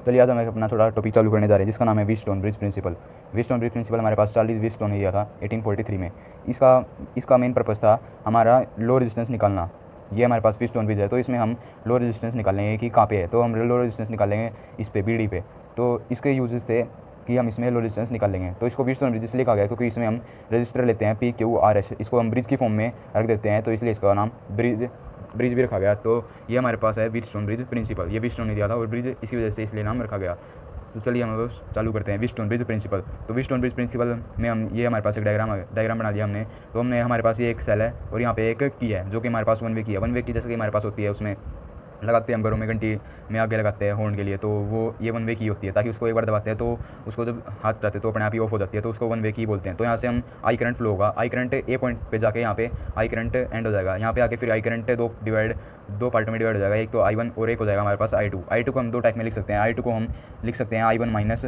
चलिए आज हम अपना थोड़ा टॉपिक चालू करने जा रहे हैं जिसका नाम है Wheatstone bridge principle. Wheatstone bridge principle हमारे पास चार्ल्स व्हीटस्टोन ने दिया था 1843 में। इसका मेन पर्पज़ था हमारा लो रेजिस्टेंस निकालना। ये हमारे पास व्हीटस्टोन ब्रिज है तो इसमें हम लो रेजिस्टेंस निकालेंगे कि कहाँ पे है, तो हम लो रेजिस्टेंस निकालेंगे इस पे बीडी पे। तो इसके यूजेस थे कि हम इसमें लो रेजिस्टेंस निकालेंगे। तो इसको व्हीटस्टोन ब्रिज इसलिए कहा गया क्योंकि इसमें हम रजिस्टर लेते हैं PQRS, इसको हम ब्रिज की फॉर्म में रख देते हैं, तो इसलिए इसका नाम ब्रिज भी रखा गया। तो ये हमारे पास है व्हीटस्टोन ब्रिज प्रिंसिपल। ये व्हीटस्टोन ने दिया था और ब्रिज इसी वजह से इसलिए नाम रखा गया। तो चलिए हम चालू करते हैं व्हीटस्टोन ब्रिज प्रिंसिपल। तो व्हीटस्टोन ब्रिज प्रिंसिपल में हम ये हमारे पास एक डायग्राम बना दिया हमने। तो हमने हमारे पास ये एक सेल है और यहाँ पे एक की है जो कि हमारे पास वन वे की है। वन वे की जैसे कि हमारे पास होती है उसमें लगाते हैं हम घरों में घंटी में आगे लगाते हैं हॉर्न के लिए, तो वो ये वन वे की होती है ताकि उसको एक बार दबाते हैं तो उसको जब हाथ जाते हैं तो अपने आप ही ऑफ हो जाती है, तो उसको वन वे की बोलते हैं। तो यहाँ से हम आई करंट फ्लो होगा, आई करंट ए पॉइंट पे जाके यहाँ पे आई करंट एंड हो जाएगा। यहाँ पे आके फिर आई करंट दो पार्ट में डिवाइड हो जाएगा, एक तो I1 और एक हो जाएगा हमारे पास I2 को हम दो टाइप में लिख सकते हैं। I2 को हम लिख सकते हैं I1 माइनस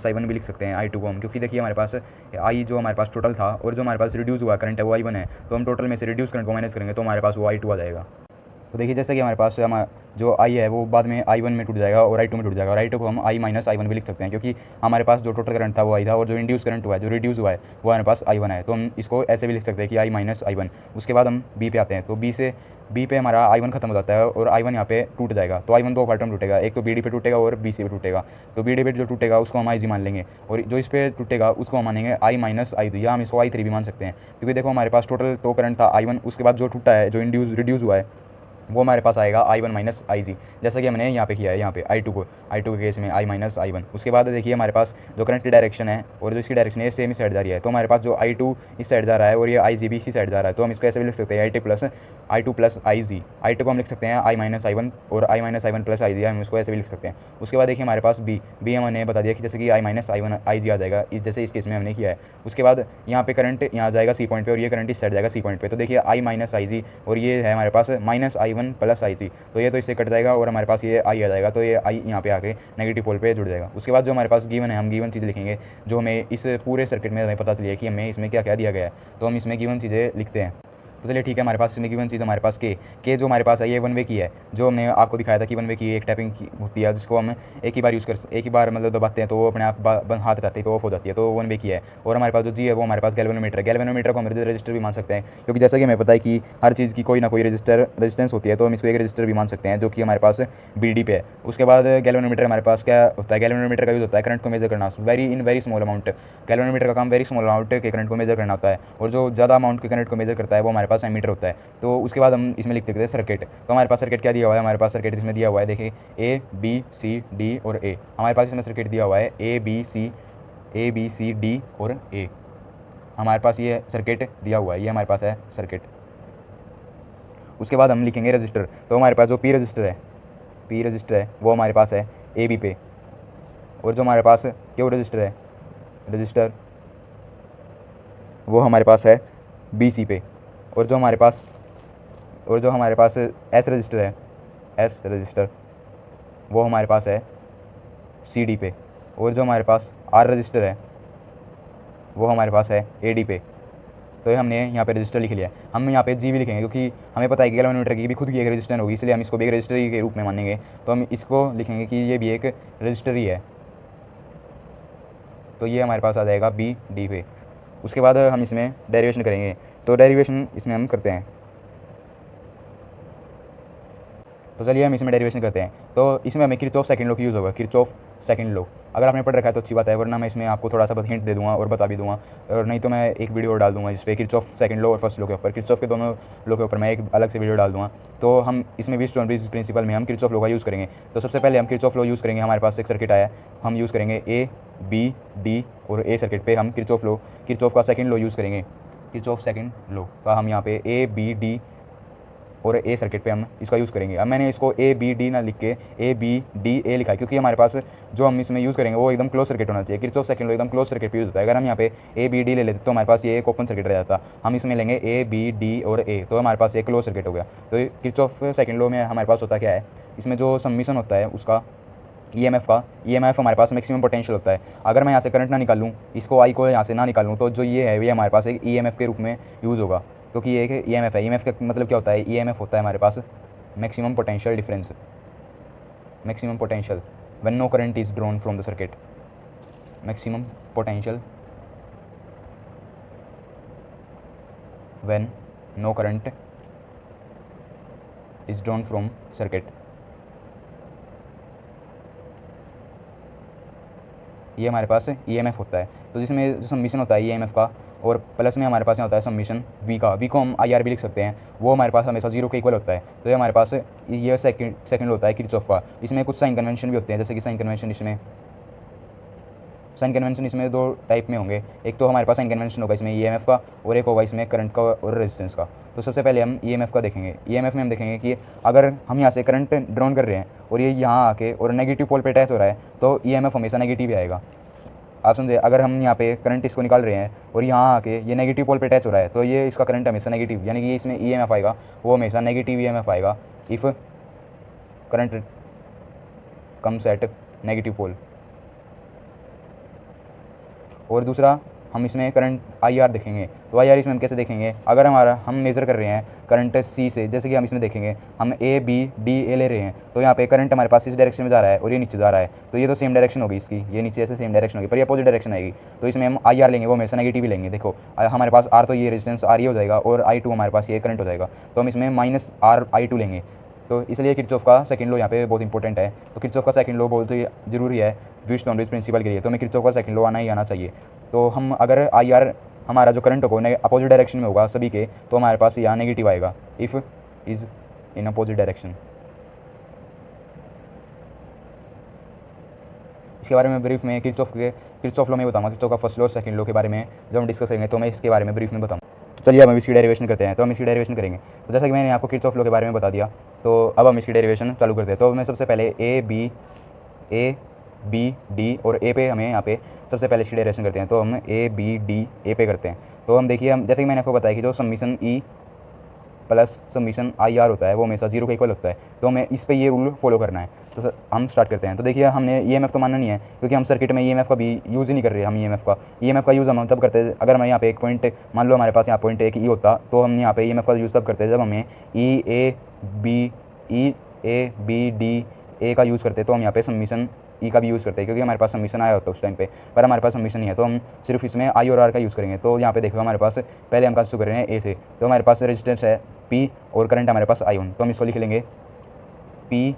I1 भी लिख सकते हैं I2 को हम, क्योंकि देखिए हमारे पास I जो हमारे पास टोटल था और जो हमारे पास रिड्यूस हुआ करंट है वो I1 है, तो हम टोटल में से रिड्यूस करंट को माइनस करेंगे तो हमारे पास वो I2 आ जाएगा। तो देखिए जैसे कि हमारे पास जो I है वो बाद में I1 में टूट जाएगा और I2 में टूट जाएगा, और I2 को हम I माइनस I1 भी लिख सकते हैं क्योंकि हमारे पास जो टोटल करंट था वो I था और जो इंड्यूस करंट हुआ है, जो रिड्यूस हुआ है वो हमारे पास I1 है। तो हम इसको ऐसे भी लिख सकते हैं कि I माइनस I1। उसके बाद हम B पे आते हैं, तो B पे हमारा I1 खत्म हो जाता है और I1 यहाँ पे टूट जाएगा। तो I1 दो पार्ट में टूटेगा, एक तो BD पे टूटेगा और BC पे टूटेगा। तो BD पे जो टूटेगा उसको हम IG मान लेंगे और जो इस पे टूटेगा उसको हम मानेंगे I माइनस I2, या हम इसको I3 भी मान सकते हैं क्योंकि देखो हमारे पास टोटल तो करंट था I1, उसके बाद जो टूटा है जो रिड्यूस हुआ है वो हमारे पास आएगा I1 माइनस IG, जैसा कि हमने यहाँ पे किया है यहाँ पे I2 के केस में I माइनस I1। उसके बाद देखिए हमारे पास जो करंट की डायरेक्शन है और जो इसकी डायरेक्शन है सेम इस साइड जा रही है, तो हमारे पास जो I2 इस साइड जा रहा है और ये IG भी इसी साइड जा रहा है, तो हम इसको ऐसे भी लिख सकते हैं I2 प्लस IG। I2 को हम लिख सकते हैं I माइनस I1 और I minus I1 plus IG, हम इसको ऐसे भी लिख सकते हैं। उसके बाद देखिए हमारे पास B हमने बता दिया कि जैसे कि I माइनस I1 IG आ जाएगा, जैसे इस केस में हमने किया है। उसके बाद यहाँ पे करंट यहाँ जाएगा C पॉइंट पे और ये करंट इस साइड जाएगा C पॉइंट पे, तो देखिए I माइनस IG और ये है हमारे पास माइनस I1 प्लस IG, तो ये तो इससे कट जाएगा और हमारे पास ये I आ जाएगा, तो ये I यहाँ पे आके नेगेटिव पोल पे जुड़ जाएगा। उसके बाद जो हमारे पास गिवन है हम गिवन चीज़ लिखेंगे जो हमें इस पूरे सर्किट में हमें पता चली है कि हमें इसमें क्या क्या दिया गया है, तो हम इसमें गिवन चीज़ें लिखते हैं। तो चलिए ठीक है, हमारे पास इसमें गिवन चीज़ हमारे पास के जो हमारे पास है ये वन वे की है, जो हमने आपको दिखाया था कि वन वे की एक टैपिंग की होती है जिसको हम एक ही बार मतलब दबाते हैं तो वो अपने आप हाथ हटाते हैं तो ऑफ हो जाती है, तो वन वे की है। और हमारे पास जो जी है वो हमारे पास गैल्वेनोमीटर है। गैल्वेनोमीटर को हम रजिस्टर भी मान सकते हैं क्योंकि जैसा कि हमें पता है कि हर चीज़ की कोई ना कोई रेजिस्टेंस होती है, तो हम इसको एक रजिस्टर भी मान सकते हैं जो कि हमारे पास BD पे है। उसके बाद गैल्वेनोमीटर हमारे पास क्या होता है, गैल्वेनोमीटर का यूज़ होता है करंट को मेजर करना वेरी स्मॉल अमाउंट। गैल्वेनोमीटर का काम वेरी स्मॉल अमाउंट के करंट को मेजर करना होता है, और जो ज़्यादा अमाउंट के करंट को मेजर करता है वो हमारे पास एमीटर होता है। तो उसके बाद हम इसमें लिख देते हैं सर्किट। तो हमारे पास सर्किट क्या दिया हुआ है, हमारे पास सर्किट इसमें दिया हुआ है देखिए A B C D और A। हमारे पास इसमें सर्किट दिया हुआ है A B C D और A, हमारे पास ये सर्किट दिया हुआ है, ये हमारे पास है सर्किट। उसके बाद हम लिखेंगे रजिस्टर। तो हमारे पास जो P रजिस्टर है वो हमारे पास है AB पे, और जो हमारे पास Q रजिस्टर वो हमारे पास है BC पे, और जो हमारे पास S रजिस्टर वो हमारे पास है CD पे, और जो हमारे पास R रजिस्टर है वो हमारे पास है AD पे। तो ये हमने यहाँ पे रजिस्टर लिख लिया है। हम यहाँ पे G भी लिखेंगे क्योंकि हमें पता है कि गैल्वेनोमीटर की भी खुद की एक रजिस्टर होगी, इसलिए हम इसको भी एक रजिस्टर के रूप में मानेंगे, तो हम इसको लिखेंगे कि ये भी एक रजिस्टर ही है। तो ये हमारे पास आ जाएगा BD पे। उसके बाद हम इसमें डेरिवेशन करेंगे, तो डेरिवेशन इसमें हम करते हैं। तो चलिए हम इसमें डेरिवेशन करते हैं। तो इसमें हमें किरचॉफ सेकंड लॉ की यूज़ होगा, किरचॉफ सेकंड लॉ। अगर आपने पढ़ रखा है तो अच्छी बात है, वरना मैं इसमें आपको थोड़ा सा हिंट दे दूंगा और बता भी दूंगा, और नहीं तो मैं एक वीडियो और डाल दूंगा जिस पे किरचॉफ सेकंड लॉ और फर्स्ट लॉ के ऊपर, किरचॉफ के दोनों लॉ के ऊपर मैं एक अलग से वीडियो डाल दूंगा। तो हम इसमें व्हीटस्टोन ब्रिज प्रिंसिपल में हम किरचॉफ लॉ का यूज़ करेंगे। तो सबसे पहले हम किरचॉफ लॉ यूज़ करेंगे। हमारे पास एक सर्किट आया, हम यूज़ करेंगे A B D और A सर्किट पे हम किरचॉफ का सेकंड लॉ यूज़ करेंगे। किरचॉफ सेकंड लॉ का हम यहाँ पे A B D और A सर्किट पे हम इसका यूज़ करेंगे। अब मैंने इसको A B D ना लिख के A B D A लिखा है क्योंकि हमारे पास जो हम इसमें यूज़ करेंगे वो एकदम क्लोज सर्किट होना चाहिए। किरचॉफ सेकंड लॉ एकदम क्लोज सर्किट पे यूज़ होता है। अगर हम यहाँ पे A B D ले लेते तो हमारे पास ये एक ओपन सर्किट रह जाता। हम इसमें लेंगे A B D और A, तो हमारे पास एक क्लोज सर्किट हो गया। तो किरचॉफ सेकंड लॉ में हमारे पास होता क्या है, इसमें जो सम्मिशन होता है उसका EMF हमारे पास मैक्सिमम पोटेंशियल होता है। अगर मैं यहाँ से करंट ना निकालूँ, इसको I को यहाँ से ना निकालूँ, तो जो ये है ये हमारे पास एक EMF के रूप में यूज़ होगा, क्योंकि ये एक EMF है। EMF का मतलब क्या होता है, EMF होता है हमारे पास maximum potential difference. maximum potential when no current is drawn from the circuit. Maximum potential when no current is drawn from circuit. ये हमारे पास EMF होता है, तो जिसमें जो सम्मिशन होता है EMF का, और प्लस में हमारे पास यहाँ होता है सम्मिशन V का। V को हम IR भी लिख सकते हैं, वो हमारे पास हमेशा 0 के इक्वल होता है। तो ये हमारे पास ये सेकंड होता है किरचॉफ का। इसमें कुछ साइन कन्वेंशन भी होते हैं, जैसे कि साइन कन्वेंशन इसमें दो टाइप में होंगे। एक तो हमारे पास साइन कन्वेंशन होगा इसमें EMF का, और एक होगा इसमें करंट का और रेजिस्टेंस का। तो सबसे पहले हम EMF का देखेंगे। EMF में हम देखेंगे कि अगर हम यहाँ से करंट ड्रॉन कर रहे हैं और ये यहाँ आके और नेगेटिव पोल पे अटैच हो रहा है, तो EMF हमेशा नेगेटिव ही आएगा। आप समझे, अगर हम यहाँ पे करंट इसको निकाल रहे हैं और यहाँ आके ये नेगेटिव पोल पे अटैच हो रहा है, तो ये इसका करंट हमेशा नेगेटिव, यानी कि इसमें EMF आएगा वो हमेशा नेगेटिव EMF आएगा if current comes at negative pole. और दूसरा हम इसमें करंट IR देखेंगे। तो IR इसमें हम कैसे देखेंगे, अगर हम मेज़र कर रहे हैं करंट C से, जैसे कि हम इसमें देखेंगे हम A B D A ले रहे हैं, तो यहाँ पे करंट हमारे पास इस डायरेक्शन में जा रहा है और ये नीचे जा रहा है, तो ये तो सेम डायरेक्शन होगी इसकी, ये नीचे ऐसे सेम डायरेक्शन होगी, पर ये अपोजिट डायरेक्शन आएगी। तो इसमें हम IR लेंगे, वो हमेशा नेगेटिव ही लेंगे। देखो हमारे पास R तो ये रेजिस्टेंस RE हो जाएगा और I2 हमारे पास ये करंट हो जाएगा, तो हम इसमें -RI2 लेंगे। तो इसलिए किरचॉफ का सेकंड लॉ यहाँ पे बहुत इंपॉर्टेंट है। तो किरचॉफ का सेकंड लॉ बहुत ही जरूरी है व्हीटस्टोन प्रिंसिपल के लिए, तो हमें किरचॉफ का सेकंड लॉ आना ही आना चाहिए। तो हम अगर IR हमारा जो करंट होगा अपोजिट डायरेक्शन में होगा सभी के, तो हमारे पास यहाँ नेगेटिव आएगा if is in opposite direction. इसके बारे में ब्रीफ में किरचॉफ लॉ में बताऊंगा, किरचॉफ का फर्स्ट लॉ और सेकंड लॉ के बारे में जब हम डिस्कस करेंगे तो मैं इसके बारे में ब्रीफ में बताऊंगा। तो चलिए अब हम इसकी डेरिवेशन करते हैं। तो हम इसकी डेरिवेशन करेंगे। तो जैसा कि मैंने आपको किरचॉफ लॉ के बारे में बता दिया, तो अब हम इसकी डेरिवेशन चालू करते हैं। तो मैं सबसे पहले A B D और A पे हमें यहाँ पे सबसे पहले इसकी डेरिवेशन करते हैं। तो हम A B D A पे करते हैं। तो हम देखिए, हम जैसे कि मैंने आपको बताया कि जो summation E plus summation IR होता है वो हमेशा 0 के इक्वल होता है, तो हमें इस पे ये रूल फॉलो करना है। तो हम स्टार्ट करते हैं। तो देखिए, हमने EMF तो मानना नहीं है, क्योंकि हम सर्किट में EMF का भी यूज़ ही नहीं कर रहे। हम EMF का यूज़ हम तब करते हैं अगर मैं यहाँ पे एक पॉइंट, मान लो हमारे पास यहाँ पॉइंट एक E होता, तो हम यहाँ पे EMF का यूज़ तब करते हैं जब हमें E A B D A का यूज़ करते, तो हम यहाँ पे सम्मिशन E का भी यूज़ करते हैं, क्योंकि हमारे पास सम्मिशन आया होता है उस टाइम पे, पर हमारे पास सम्मिशन नहीं है, तो हम सिर्फ इसमें I और R का यूज़ करेंगे। तो यहाँ पे देखो हमारे पास पहले हम शुरू कर रहे हैं A से, तो हमारे पास रेजिस्टेंस है P और करंट हमारे पास I1, तो हम इसको लिख लेंगे P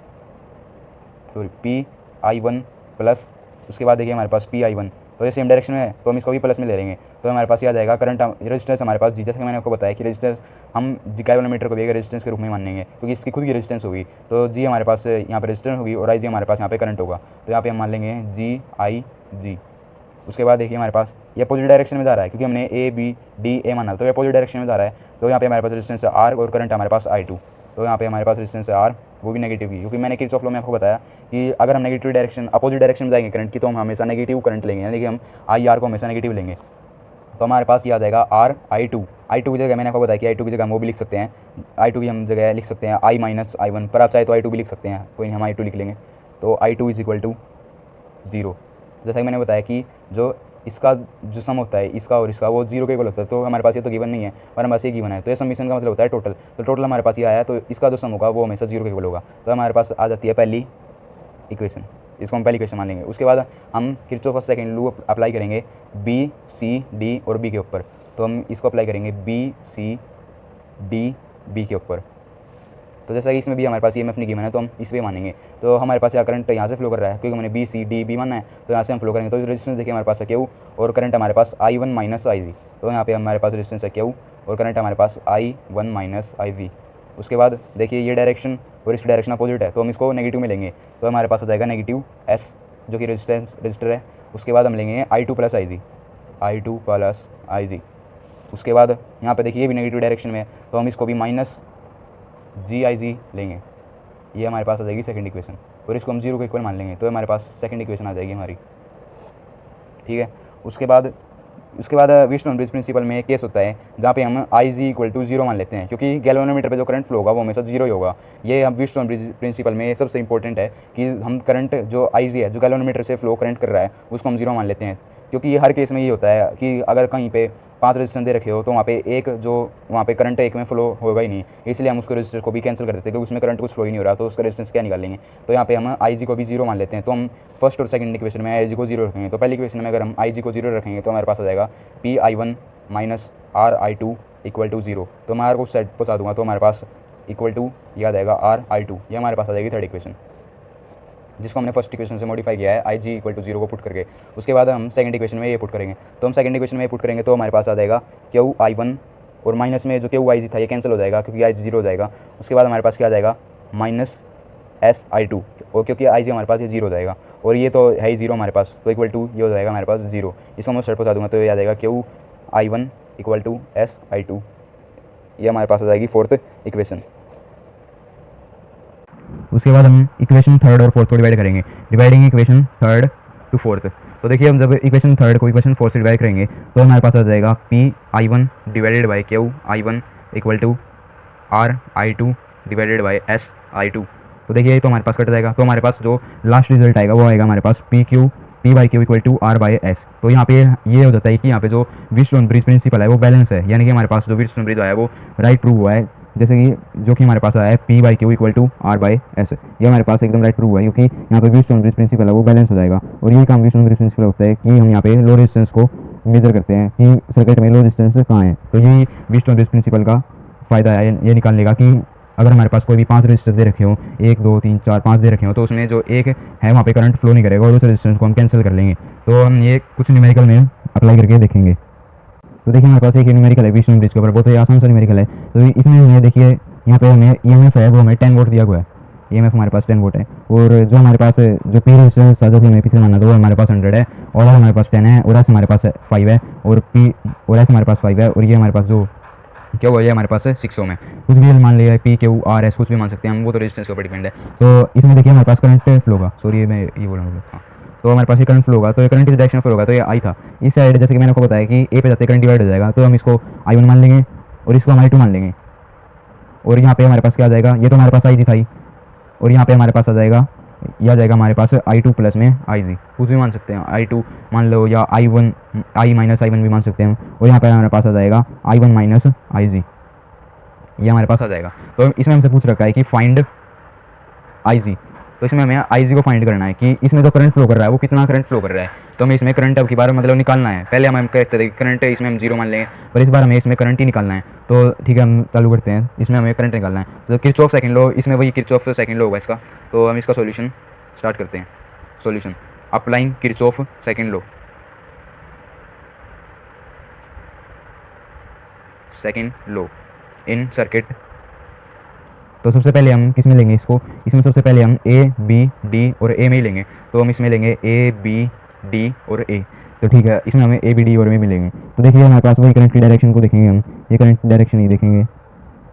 I1 प्लस, उसके बाद देखिए हमारे पास PI1, तो ये सेम डायरेक्शन में है, तो हम इसको भी प्लस में ले लेंगे। तो हमारे पास ये आ जाएगा करंट रेजिस्टेंस हमारे पास G, जैसे कि मैंने आपको बताया कि रेजिस्टेंस हम G कैलोमीटर को भी एक रेजिस्टेंस के रूप में मानेंगे, क्योंकि इसकी खुद की रेजिस्टेंस होगी। तो G हमारे पास यहाँ पे रेजिस्टेंस होगी और IG हमारे पास यहाँ पे करंट होगा, तो यहाँ पे हम मान लेंगे GIG। उसके बाद देखिए हमारे पास ये अपोजिट डायरेक्शन में जा रहा है, क्योंकि हमने A B D A माना, तो ये अपोजिट डायरेक्शन में जा रहा है। तो यहाँ पे हमारे पास रेजिस्टेंस है R और करंट हमारे पास I2, तो यहाँ पे हमारे पास रेजिस्टेंस है R, वो भी नेगेटिव की, क्योंकि मैंने किरचॉफ लॉ में आपको बताया कि अगर हम नेगेटिव डायरेक्शन अपोजिट डायरेक्शन में जाएंगे करंट की, तो हम हमेशा नेगेटिव करंट लेंगे, यानी कि हम IR को हमेशा नेगेटिव लेंगे। तो हमारे पास ये आ जाएगा RI2 की जगह मैंने आपको बताया कि I2 की जगह हम वो भी लिख सकते हैं, I2 की हम जगह लिख सकते हैं I-I1, पर आप चाहे तो I2 भी लिख सकते हैं, कोई नहीं, हम I2 लिख लेंगे। तो I2 = 0। जैसा कि मैंने बताया कि जो इसका जो सम होता है इसका और इसका, वो 0 के इक्वल होता है। तो हमारे पास ये तो गिवन नहीं है, पर हमारे पास ये गिवन है, तो ये सम्मिशन का मतलब होता है टोटल। तो टोटल हमारे पास ये आया, तो इसका जो सम होगा वो हमेशा 0 के इक्वल होगा। तो हमारे पास आ जाती है पहली इक्वेशन, इसको हम पहली इक्वेशन मान लेंगे। उसके बाद हम किरचॉफ का सेकंड लॉ अप्लाई करेंगे B C D और B के ऊपर। तो हम इसको अप्लाई करेंगे B C D B के ऊपर। तो जैसा कि इसमें भी हमारे पास EMF नहीं गिवन है, तो हम इस पे मानेंगे। तो हमारे पास यहाँ करंट यहाँ से फ्लो कर रहा है, क्योंकि हमने B C D B माना है, तो यहाँ से हम फ्लो करेंगे। तो रेजिस्टेंस देखिए हमारे पास है Q और करंट हमारे पास I1 - IV, तो यहाँ पे हमारे पास रेजिस्टेंस है Q और करंट हमारे पास I1 - IV। उसके बाद देखिए ये डायरेक्शन और इसकी डायरेक्शन अपोजिट है, तो हम इसको नेगेटिव में लेंगे, तो हमारे पास आ जाएगा नेगेटिव S, जो कि रजिस्टर है। उसके बाद हम लेंगे I2 + IG। उसके बाद यहाँ पे देखिए ये भी नेगेटिव डायरेक्शन में है, तो हम इसको भी -GIG लेंगे। ये हमारे पास आ जाएगी सेकंड इक्वेशन, और इसको हम 0 के इक्वल मान लेंगे, तो हमारे पास सेकंड इक्वेशन आ जाएगी हमारी, ठीक है। उसके बाद व्हीटस्टोन ब्रिज प्रिंसिपल में एक केस होता है जहाँ पे हम IG = 0 मान लेते हैं, क्योंकि गैल्वेनोमीटर पे जो करंट फ्लो होगा वो हमेशा 0 ही होगा। ये हम व्हीटस्टोन ब्रिज प्रिंसिपल में सबसे इंपॉर्टेंट है कि हम करंट जो IG है, जो गैल्वेनोमीटर से फ्लो करंट कर रहा है, उसको हम 0 मान लेते हैं। क्योंकि ये हर केस में ये होता है कि अगर कहीं पे 5 रेजिस्टेंस दे रखे हो तो वहाँ पे एक जो वहाँ पे करंट एक में फ्लो होगा ही नहीं, इसलिए हम उसको रेजिस्टेंस को भी कैंसिल कर देते हैं क्योंकि उसमें करंट कुछ फ्लो ही नहीं हो रहा, तो उसका रेजिस्टेंस क्या निकालेंगे। तो यहाँ पे हम आई जी को भी जीरो मान लेते हैं। तो हम फर्स्ट और सेकंड इक्वेशन में आई जी को जीरो रखेंगे। तो पहली इक्वेशन में अगर हम आई जी को जीरो रखेंगे तो हमारे पास आ जाएगा P I one minus R I two equal to zero. तो मैं आर को सेट पहुँचा दूंगा तो हमारे पास इक्वल टू याद आएगा आर आई टू, ये हमारे पास आ जाएगी थर्ड इक्वेशन, जिसको हमने फर्स्ट इक्वेशन से मॉडिफाई किया है आई जी इक्वल टू जीरो को पुट करके। उसके बाद हम सेकंड इक्वेशन में ये पुट करेंगे। तो हम सेकंड इक्वेशन में ये पुट करेंगे तो हमारे पास आ जाएगा क्यू आई वन, और माइनस में जो क्यू आई जी था ये कैंसिल हो जाएगा क्योंकि आई जी जीरो हो जाएगा। उसके बाद हमारे पास क्या आ जाएगा माइनस एस आई टू, और क्योंकि आई जी हमारे पास ये जीरो हो जाएगा और ये तो है ही जीरो हमारे पास, तो इक्वल टू ये हो जाएगा हमारे पास जीरो। इसको मैं सेट पहुँचा दूँगा तो ये आ जाएगा Q I one equal to S I two, ये हमारे पास आ जाएगी फोर्थ इक्वेशन। उसके बाद हम इक्वेशन थर्ड और फोर्थ को डिवाइड करेंगे, dividing equation third to fourth. तो देखिए हम जब इक्वेशन थर्ड को इक्वेशन फोर्थ से डिवाइड करेंगे तो हमारे पास आ जाएगा P I one divided by Q I one equal to R I two divided by S I two. तो देखिए ये तो हमारे पास कट जाएगा, तो हमारे पास जो लास्ट रिजल्ट आएगा वो आएगा हमारे पास P by Q equal to R by S. तो यहाँ पे ये हो जाता है कि यहाँ पे जो व्हीटस्टोन ब्रिज प्रिंसिपल है वो बैलेंस है, यानी कि हमारे पास जो व्हीटस्टोन ब्रिज आया है वो राइट ट्रू हुआ है, जैसे कि जो कि हमारे पास आया है P by Q equal to R by S, ये हमारे पास एकदम राइट ट्रू हुआ है क्योंकि यहाँ पे व्हीटस्टोन ब्रिज प्रिंसिपल है वो बैलेंस हो जाएगा। और ये काम व्हीटस्टोन ब्रिज प्रिंसिपल होता है कि हम यहाँ पे लो रेजिस्टेंस को मेजर करते हैं कि सर्किट में लो रेजिस्टेंस कहाँ है। तो ये व्हीटस्टोन ब्रिज प्रिंसिपल का फ़ायदा है ये निकालने का कि अगर हमारे पास कोई भी 5 रेजिस्टर दे रखे हो, 1 2 3 4 5 दे रखे हो, तो उसमें जो एक है वहाँ पे करंट फ्लो नहीं करेगा और उस रेजिस्टेंस को हम कैंसिल कर लेंगे। तो हम ये कुछ न्यूमेरिकल में अप्लाई करके देखेंगे। तो देखिए हमारे पास एक न्यूमेरिकल है व्हीटस्टोन ब्रिज के ऊपर, बहुत ही आसान सा न्यूमेरिकल है। तो इसमें हमें देखिए यहाँ पे हमें ईएमएफ है वो हमें 10 वोल्ट दिया हुआ है, ईएमएफ हमारे पास 10 वोल्ट है। और जो हमारे पास जो पी रेजिस्टेंस था जो कि हमें पीछे माना था वो हमारे पास 100 है, और हमारे पास 10 है, और एस हमारे पास 5 है, और पी और एस हमारे पास 5 है, और ये हमारे पास जो क्या हुआ है हमारे पास 6 ओम है। कुछ भी मान लिया पी क्यू आर एस कुछ भी मान सकते हैं हम, वो तो रेजिस्टेंस के ऊपर डिपेंड है। तो इसमें देखिए हमारे पास करंट फ्लो होगा, सॉरी मैं ये बोल रहा हूँ, हाँ तो हमारे पास ये करंट फ्लो होगा, तो ये करंट इस डायरेक्शन फ्लो होगा। तो ये आई था इस साइड, जैसे कि मैंने आपको बताया कि ए पे जाते करंट डिवाइड हो जाएगा, तो हम इसको आई वन मान लेंगे और इसको हम आई टू मान लेंगे। और यहाँ पे हमारे पास क्या आ जाएगा, ये तो हमारे पास आई जी था, और यहाँ पे हमारे पास आ जाएगा यह आ जाएगा हमारे पास आई टू प्लस में आई जी, कुछ भी मान सकते हैं, आई टू मान लो या I one I minus I one भी मान सकते हैं। और यहाँ पे हमारे पास आ जाएगा आई वन माइनस आई जी, ये हमारे पास आ जाएगा। तो इसमें हमसे पूछ रखा है कि फाइंड आई जी, तो इसमें हमें आई जी को फाइंड करना है कि इसमें जो करंट फ्लो कर रहा है वो कितना करंट फ्लो कर रहा है। तो हमें इसमें करंट अब की बार मतलब निकालना है। पहले हम कहते थे करंट इसमें हम जीरो मान लेंगे, पर इस बार हमें इसमें करंट ही निकालना है। तो ठीक है हम चालू करते हैं, इसमें हमें करंट निकालना है। तो किरचॉफ सेकंड लॉ, इसमें वही किरचॉफ सेकंड लॉ होगा इसका। तो हम इसका सॉल्यूशन स्टार्ट करते हैं। Solution applying Kirchhoff second law, second law in circuit. तो सबसे पहले हम किस में लेंगे इसको, इसमें सबसे पहले हम ए बी डी और ए में ही लेंगे। तो हम इसमें लेंगे ए बी डी और ए। तो ठीक है इसमें हमें ए बी डी और ए मिलेंगे। तो देखिए हमारे पास वही करंट की डायरेक्शन को देखेंगे हम, ये करंट की डायरेक्शन ही देखेंगे।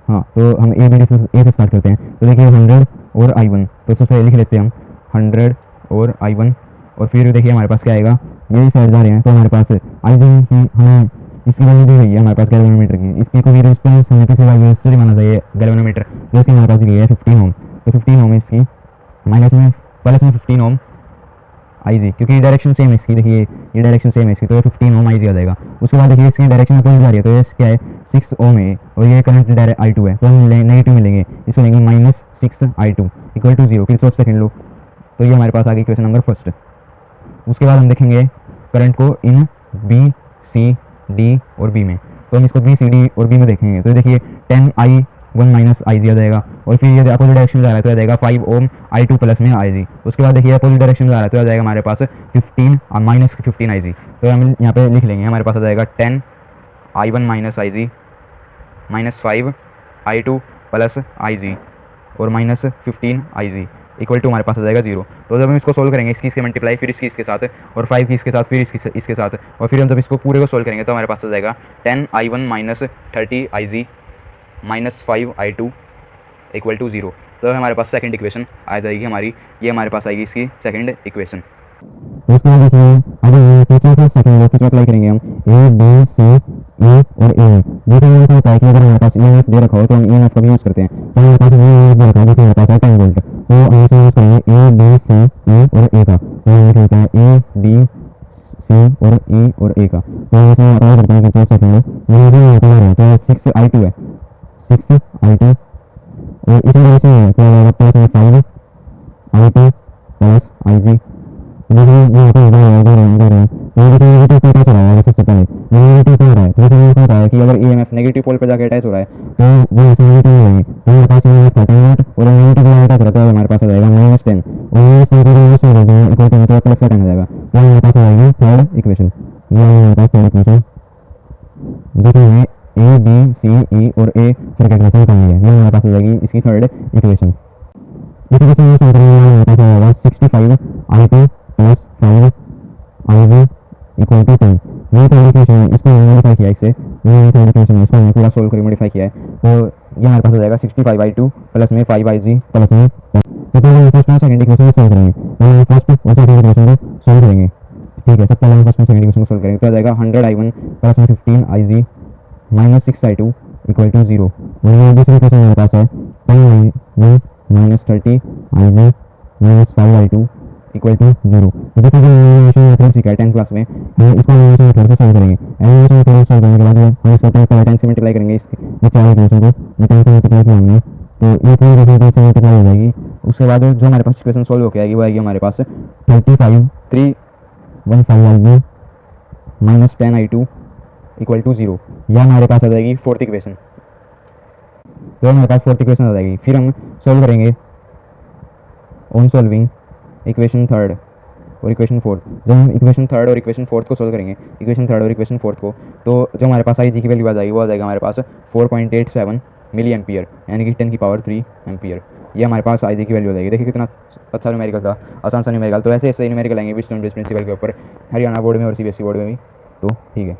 हाँ तो हम ए बी डी से ए से स्टार्ट करते हैं। तो देखिए 100 और आई वन, तो सबसे लिख लेते हैं हम 100 और आई वन। और फिर देखिए हमारे पास क्या आएगा, यही साइड जा रहे हैं, तो हमारे पास आई वन की हमें इसकी वैल्यू दी गई है हमारे पास गैल्वेनोमीटर की, इसकी कोई रेजिस्टेंस हमें किसी वैल्यू से माना चाहिए गैल्वेनोमीटर, जो इसकी हमारे पास दी गई है 15 ओम। तो 15 ओम इसकी माइनस में प्लस में 15 ओम आई जी, क्योंकि डायरेक्शन सेम है इसकी, देखिए ये डायरेक्शन सेम है इसकी, तो 15 ओम आई जी आ जाएगा। उसके बाद देखिए इसकी डायरेक्शन अपोजिट जा रही है, तो ये क्या है 6 ओम है, और ये करंट डायरेक्ट आई टू है, तो हम नेगेटिव में लेंगे, इसको लेंगे minus 6 I two equal to zero, Kirchhoff second law. तो ये हमारे पास आ गई इक्वेशन नंबर फर्स्ट। उसके बाद हम देखेंगे करंट को इन बी सी डी और बी में। तो हम इसको बी सी डी और बी में देखेंगे। तो देखिए 10 आई वन माइनस आई जी आ जाएगा, और फिर ये अपोजिट डायरेक्शन में जा रहा है तो आ जाएगा 5 ओम आई टू प्लस में आई जी। उसके बाद देखिए अपोजिट डायरेक्शन में जा रहा है तो आ जाएगा हमारे पास 15 माइनस 15 आई जी। तो हम यहाँ पे लिख लेंगे, हमारे पास आ जाएगा 10 I one minus I G minus 5 I two plus I G और minus 15 I G equal to हमारे पास आ जाएगा 0। तो जब हम इसको सोल्व करेंगे इसकी इसके मल्टीप्लाई, फिर इसकी इसके साथ, और 5 की इसके साथ, फिर इसके साथ, और फिर हम जब इसको पूरे को सोल्व करेंगे तो हमारे पास आ जाएगा 10 I one minus 30 I G minus 5 I two equal to 0। तो हमारे पास सेकंड इक्वेशन आ जाएगी हमारी, ये हमारे पास आएगी इसकी सेकंड इक्वेशन। उसमें देखिए अभी किरचॉफ सेकंड लॉ किस अप्लाई करेंगे हम ए बी सी ई और ए। जैसे मैंने आपको बताया कि अगर हमारे पास ईएमएफ दे रखा हो तो हम ईएमएफ का भी यूज़ करते हैं। तो हमारे पास ईएमएफ दे रखा है, देखिए हमारे पास है 10 वोल्ट, तो हम इसमें यूज़ करेंगे ए बी सी ई और ए का। तो हम लिख लेते हैं ए बी सी C और E और A का। तो मैं इसमें अप्लाई करता हूँ कि 4 सेकंड में ये भी यहाँ पर आ रहा है, तो 6i2 है, 6i2 और इसी वजह से है क्या होगा प्लस में 5i2 प्लस IG। देखिए यहाँ पे इधर है तो देखिए नेगेटिव पोल अटैच हो रहा है सबसे पहले, नेगेटिव पोल हो रहा है। तो जैसे मैंने बताया है कि अगर EMF नेगेटिव पोल पे जाके अटैच हो रहा है तो वो ऐसे नेगेटिव हो जाएंगे, तो हमारे पास ये 13 वाट और नेगेटिव पोल अटैच रहता है, हमारे पास आ जाएगा -10 और -10 को माइनस कर देंगे इक्वल टू प्लस का 10 आ जाएगा। तो हमारे पास आ जाएगी थर्ड इक्वेशन, ये हमारे पास थर्ड इक्वेशन। देखिए A B C E और A सर्किट में सम है, ये हमारे पास आ जाएगी इसकी थर्ड इक्वेशन। इसी के साथ हमारे पास होगा 65i2 plus 5i equal to 10। ये थर्ड इक्वेशन है, इसको मैंने मॉडिफाई किया, इससे ये थर्ड इक्वेशन है, इसको मैंने पूरा सोल्व करके मॉडिफाई किया है। तो ये हमारे पास आ जाएगा 65i2 प्लस में 5IG प्लस में 10। तो हम फर्स्ट और सेकंड इक्वेशन को सोल्व करेंगे, हम फर्स्ट और सेकंड इक्वेशन को सोल्व करेंगे। ठीक है, सबसे पहले हम फर्स्ट और सेकंड इक्वेशन को सोल्व करेंगे, तो आ जाएगा 100i1 प्लस में 15IG minus 6i2 equal to 0। और ये दूसरी इक्वेशन हमारे पास है 10i1 minus 30IG minus 5i2 equal to 0। देखिए जो एनिमेशन मेथड सीखा है 10th क्लास में, हम इसको एनिमेशन मेथड से सॉल्व करेंगे। एनिमेशन मेथड सॉल्व करने के बाद हम इसको 10 से मल्टीप्लाई करेंगे, इसके चार इक्वेशन को 10 से मल्टीप्लाई किया हमने, तो ये पूरी इक्वेशन 10 से मल्टीप्लाई हो जाएगी। उसके बाद जो हमारे पास इक्वेशन सॉल्व होकर आएगी वो आएगी हमारे पास 315i minus 10i2 equal to 0। यह हमारे पास आ जाएगी फोर्थ इक्वेशन। तो हमारे पास फोर्थ इक्वेशन आ जाएगी। फिर हम सॉल्व करेंगे ऑन सॉल्विंग इक्वेशन थर्ड और इक्वेशन फोर्थ। जब हम इक्वेशन थर्ड और इक्वेशन फोर्थ को सॉल्व करेंगे, इक्वेशन थर्ड और इक्वेशन फोर्थ को, तो जो हमारे पास IG की वैल्यू आ जाएगी वो आ जाएगा हमारे पास 4.87 मिली एम्पियर, यानी कि 10 की पावर 3 एम्पियर। ये हमारे पास IG की वैल्यू आ जाएगी। देखिए कितना अच्छा न्यूमेरिकल था, आसान सा न्यूमेरिकल। तो ऐसे ऐसे न्यूमेरिकल आएंगे विस्डम बेस्ड प्रिंसिपल के ऊपर, हरियाणा बोर्ड में और CBSE बोर्ड में भी। तो ठीक है।